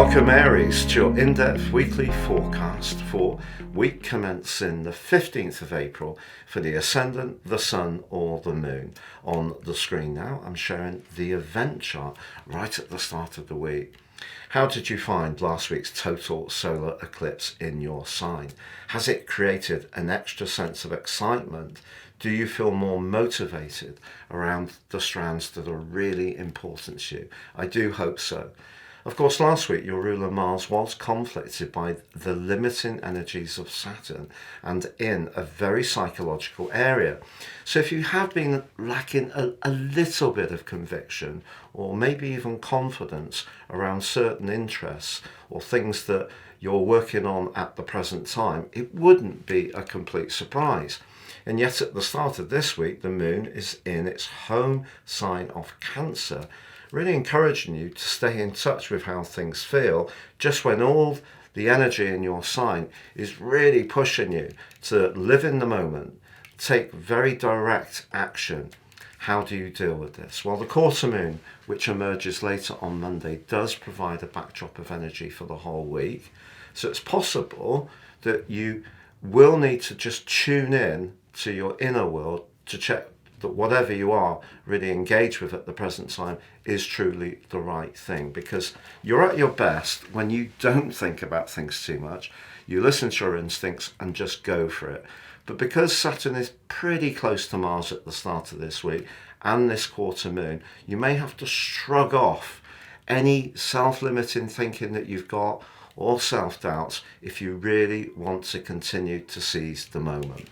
Welcome Aries to your in-depth weekly forecast for week commencing the 15th of April for the Ascendant, the Sun or the Moon. On the screen now I'm showing the event chart right at the start of the week. How did you find last week's total solar eclipse in your sign? Has it created an extra sense of excitement? Do you feel more motivated around the strands that are really important to you? I do hope so. Of course, last week your ruler Mars was conflicted by the limiting energies of Saturn and in a very psychological area. So if you have been lacking a little bit of conviction or maybe even confidence around certain interests or things that you're working on at the present time, it wouldn't be a complete surprise. And yet at the start of this week, the moon is in its home sign of Cancer, really encouraging you to stay in touch with how things feel just when all the energy in your sign is really pushing you to live in the moment, take very direct action. How do you deal with this? Well, the quarter moon, which emerges later on Monday, does provide a backdrop of energy for the whole week. So it's possible that you will need to just tune in to your inner world to check that whatever you are really engaged with at the present time is truly the right thing, because you're at your best when you don't think about things too much. You listen to your instincts and just go for it. But because Saturn is pretty close to Mars at the start of this week and this quarter moon, you may have to shrug off any self-limiting thinking that you've got or self-doubts if you really want to continue to seize the moment.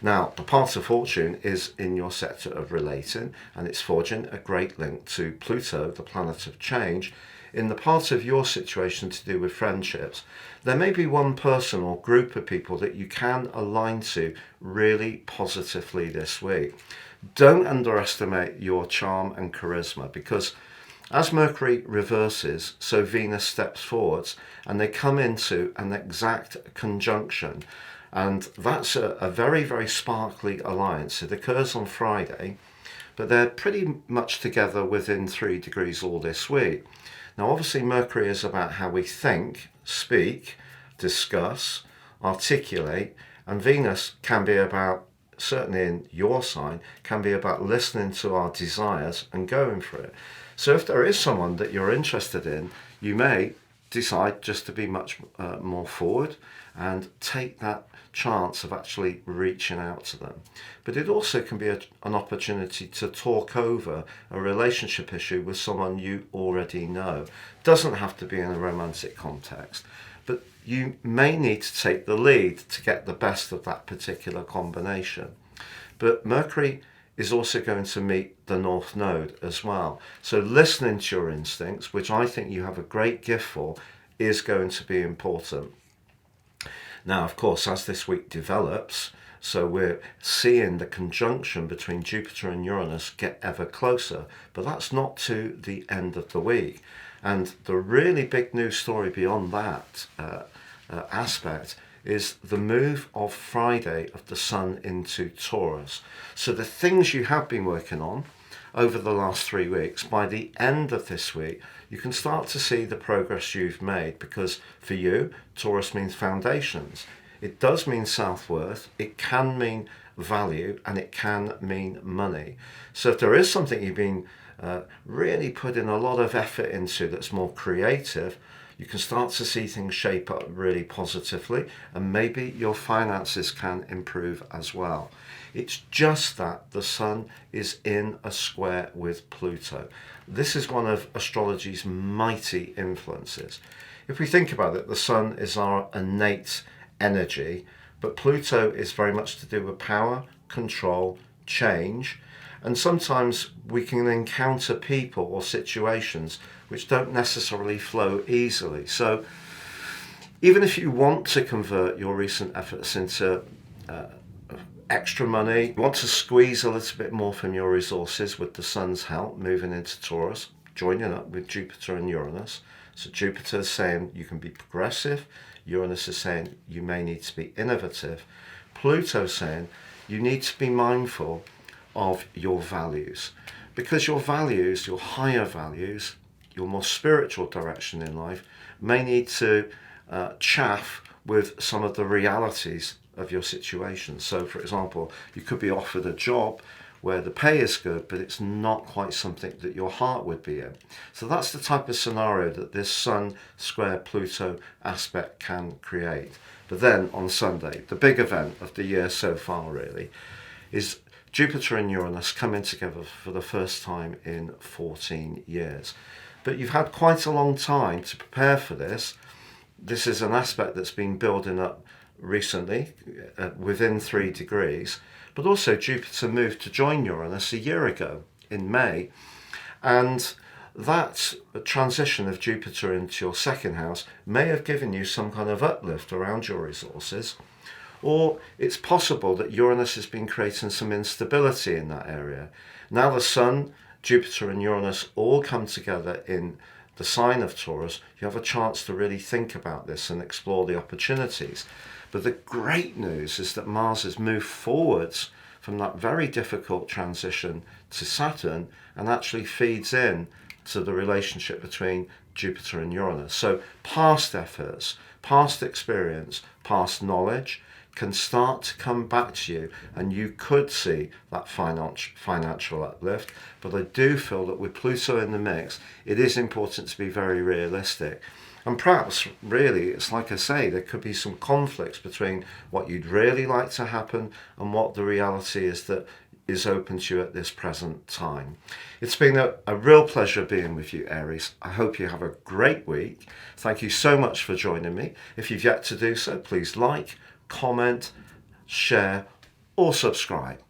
Now, the path of fortune is in your sector of relating, and it's forging a great link to Pluto, the planet of change. In the part of your situation to do with friendships, there may be one person or group of people that you can align to really positively this week. Don't underestimate your charm and charisma, because as Mercury reverses, so Venus steps forwards, and they come into an exact conjunction. And that's a very, very sparkly alliance. It occurs on Friday, but they're pretty much together within 3 degrees all this week. Now, obviously, Mercury is about how we think, speak, discuss, articulate, and Venus can be about, certainly in your sign, can be about listening to our desires and going for it. So if there is someone that you're interested in, you may decide just to be much more forward and take that chance of actually reaching out to them. But it also can be an opportunity to talk over a relationship issue with someone you already know. Doesn't have to be in a romantic context, but you may need to take the lead to get the best of that particular combination. But Mercury is also going to meet the North Node as well. So listening to your instincts, which I think you have a great gift for, is going to be important. Now, of course, as this week develops, so we're seeing the conjunction between Jupiter and Uranus get ever closer, but that's not to the end of the week. And the really big news story beyond that aspect is the move of Friday of the Sun into Taurus. So the things you have been working on over the last 3 weeks, by the end of this week, you can start to see the progress you've made, because for you, Taurus means foundations. It does mean self-worth, it can mean value, and it can mean money. So if there is something you've been really putting a lot of effort into that's more creative, you can start to see things shape up really positively, and maybe your finances can improve as well. It's just that the Sun is in a square with Pluto. This is one of astrology's mighty influences. If we think about it, the Sun is our innate energy, but Pluto is very much to do with power, control, change, and sometimes we can encounter people or situations which don't necessarily flow easily. So even if you want to convert your recent efforts into extra money, you want to squeeze a little bit more from your resources with the Sun's help moving into Taurus, joining up with Jupiter and Uranus. So Jupiter is saying you can be progressive, Uranus is saying you may need to be innovative, Pluto is saying you need to be mindful of your values, because your values, your higher values, your more spiritual direction in life may need to chaff with some of the realities of your situation. So, for example, you could be offered a job where the pay is good, but it's not quite something that your heart would be in. So that's the type of scenario that this Sun square Pluto aspect can create. But then on Sunday, the big event of the year so far really is Jupiter and Uranus coming together for the first time in 14 years. But you've had quite a long time to prepare for this. This is an aspect that's been building up recently, within 3 degrees. But also Jupiter moved to join Uranus a year ago in May. And that transition of Jupiter into your second house may have given you some kind of uplift around your resources. Or it's possible that Uranus has been creating some instability in that area. Now the Sun, Jupiter and Uranus all come together in the sign of Taurus, you have a chance to really think about this and explore the opportunities. But the great news is that Mars has moved forwards from that very difficult transition to Saturn and actually feeds in to the relationship between Jupiter and Uranus. So past efforts, past experience, past knowledge can start to come back to you, and you could see that financial uplift. But I do feel that with Pluto in the mix, it is important to be very realistic. And perhaps, really, it's like I say, there could be some conflicts between what you'd really like to happen and what the reality is that is open to you at this present time. It's been a real pleasure being with you, Aries. I hope you have a great week. Thank you so much for joining me. If you've yet to do so, please like, comment, share, or subscribe.